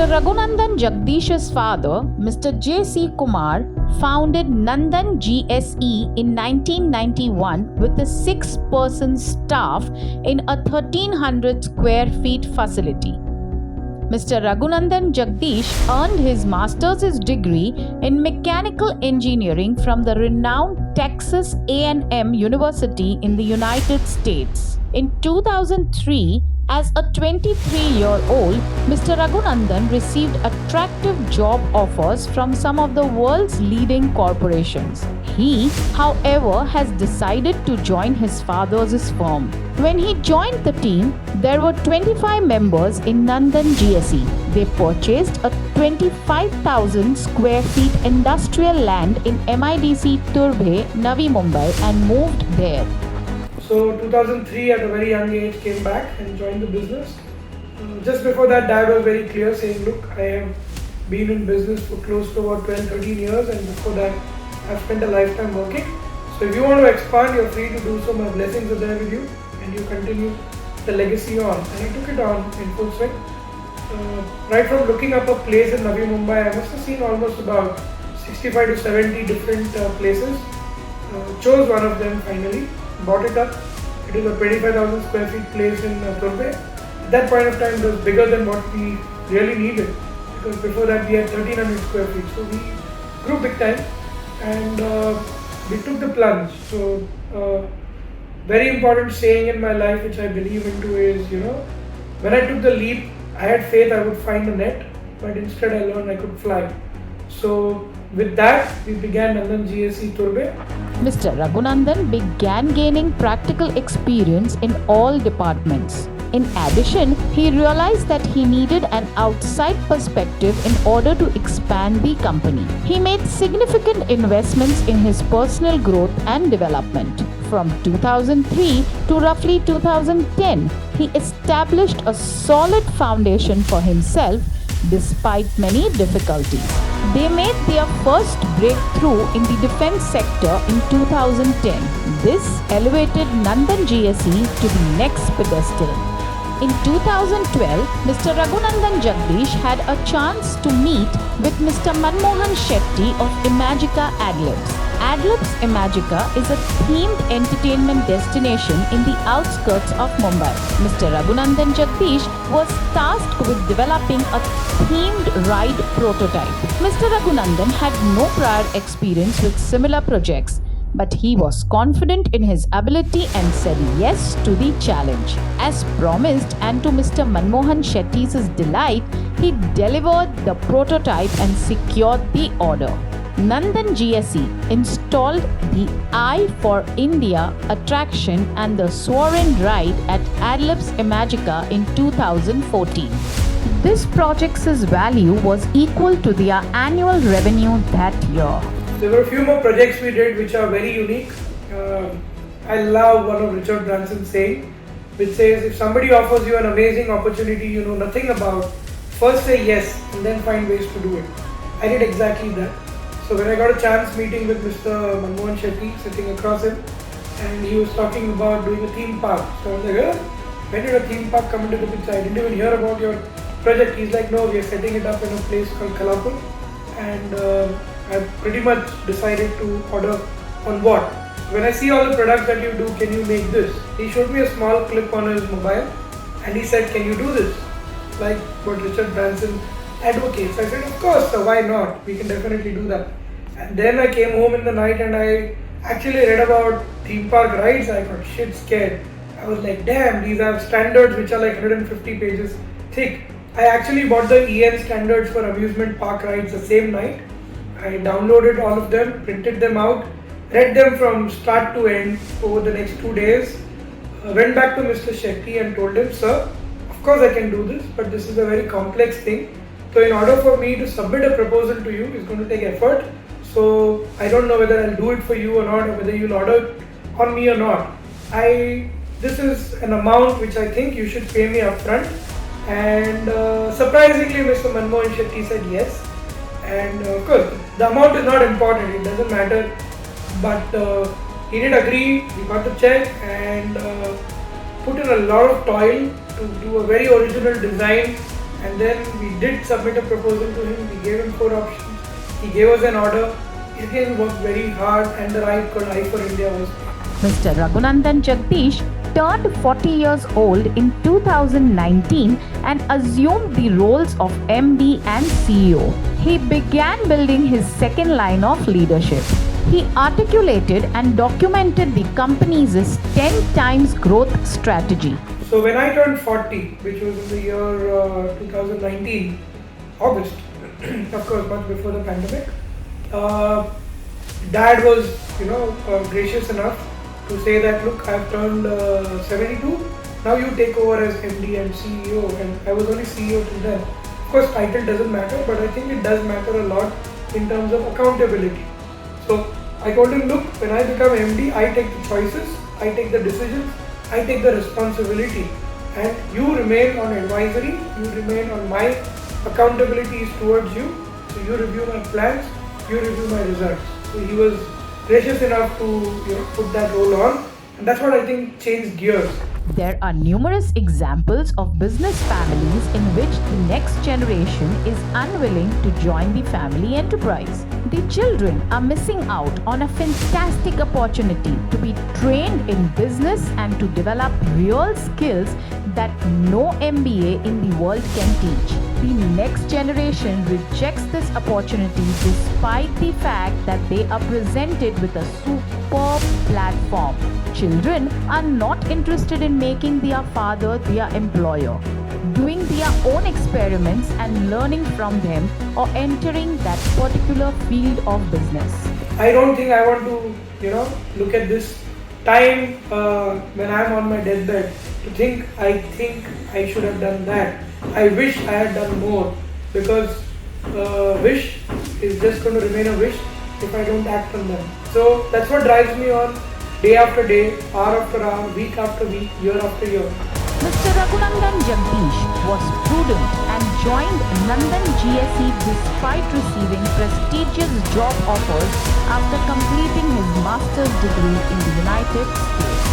Raghunandan Jagdish's father, Mr. J.C. Kumar, founded Nandan GSE in 1991 with a 6-person staff in a 1300 square feet facility. Mr. Raghunandan Jagdish earned his master's degree in mechanical engineering from the renowned Texas A&M University in the United States. In 2003, as a 23-year-old, Mr. Raghunandan received attractive job offers from some of the world's leading corporations. He, however, has decided to join his father's firm. When he joined the team, there were 25 members in Nandan GSE. They purchased a 25,000 square feet industrial land in MIDC Turbhe, Navi Mumbai and moved there. So 2003 at a very young age came back and joined the business. Just before that, dad was very clear saying, look, I have been in business for close to about 12-13 years, and before that I've spent a lifetime working. So if you want to expand, you're free to do so. My blessings are there with you and you continue the legacy on. And I took it on in full swing. Right from looking up a place in Navi Mumbai, I must have seen almost about 65 to 70 different places. Chose one of them finally. Bought it up. It is a 25,000 square feet place in Turbhe. At that point of time, it was bigger than what we really needed, because before that we had 1300 square feet. So we grew big time and we took the plunge. So very important saying in my life which I believe into is, when I took the leap, I had faith I would find a net, but instead I learned I could fly. So with that, we began Nandan GSE Turbhe. Mr. Raghunandan began gaining practical experience in all departments. In addition, he realized that he needed an outside perspective in order to expand the company. He made significant investments in his personal growth and development. From 2003 to roughly 2010, he established a solid foundation for himself despite many difficulties. They made their first breakthrough in the defense sector in 2010. This elevated Nandan GSE to the next pedestal. In 2012, Mr. Raghunandan Jagdish had a chance to meet with Mr. Manmohan Shetty of Imagica Adlibs. Adlibs Imagica is a themed entertainment destination in the outskirts of Mumbai. Mr. Raghunandan Jagdish was tasked with developing a themed ride prototype. Mr. Raghunandan had no prior experience with similar projects, but he was confident in his ability and said yes to the challenge. As promised, and to Mr. Manmohan Shetty's delight, he delivered the prototype and secured the order. Nandan GSE installed the Eye for India attraction and the Soarin' ride at Adlibs Imagica in 2014. This project's value was equal to their annual revenue that year. There were a few more projects we did which are very unique. I love one of Richard Branson's saying, which says, if somebody offers you an amazing opportunity you know nothing about, first say yes and then find ways to do it. I did exactly that. So when I got a chance meeting with Mr. Manmohan Shetty, sitting across him, and he was talking about doing a theme park. So I was like, when did a theme park come into the picture? I didn't even hear about your project. He's like, no, we are setting it up in a place called Kalapur, and I pretty much decided to order on what. When I see all the products that you do, can you make this? He showed me a small clip on his mobile and he said, can you do this? Like what Richard Branson advocates. I said, of course, so why not? We can definitely do that. And then I came home in the night and I actually read about theme park rides. I got shit scared. I was like, damn, these have standards which are like 150 pages thick. I actually bought the EN standards for amusement park rides the same night. I downloaded all of them, printed them out, read them from start to end over the next 2 days. Went back to Mr. Shetty and told him, sir, of course I can do this, but this is a very complex thing. So in order for me to submit a proposal to you, it's going to take effort. So I don't know whether I'll do it for you or not, or whether you'll order on me or not. This is an amount which I think you should pay me upfront. And surprisingly, Mr. Manmohan Shetty said yes. And of course, the amount is not important, it doesn't matter. But he did agree, he got the check and put in a lot of toil to do a very original design And then we did submit a proposal to him. We gave him 4 options. He gave us an order. He again worked very hard, and the right called I for India was. Mr. Raghunandan Jagdish turned 40 years old in 2019 and assumed the roles of MD and CEO. He began building his second line of leadership. He articulated and documented the company's 10 times growth strategy. So when I turned 40, which was in the year 2019, August, of course, much before the pandemic, Dad was, gracious enough to say that, look, I've turned 72. Now you take over as MD and CEO, and I was only CEO till then. Of course, title doesn't matter, but I think it does matter a lot in terms of accountability. So I told him, look, when I become MD, I take the choices, I take the decisions, I take the responsibility, and you remain on advisory, you remain on my accountabilities towards you. So you review my plans, you review my results. So he was gracious enough to put that role on, and that's what I think changed gears. There are numerous examples of business families in which the next generation is unwilling to join the family enterprise. The children are missing out on a fantastic opportunity to be trained in business and to develop real skills that no MBA in the world can teach. The next generation rejects this opportunity despite the fact that they are presented with a superb platform. Children are not interested in making their father their employer, doing their own experiments and learning from them, or entering that particular field of business. I don't think I want to, look at this time when I'm on my deathbed to think I should have done that. I wish I had done more, because wish is just going to remain a wish if I don't act on them. So that's what drives me on day after day, hour after hour, week after week, year after year. Mr. Raghunandan Jagdish was prudent and joined Nandan GSE despite receiving prestigious job offers after completing his master's degree in the United States.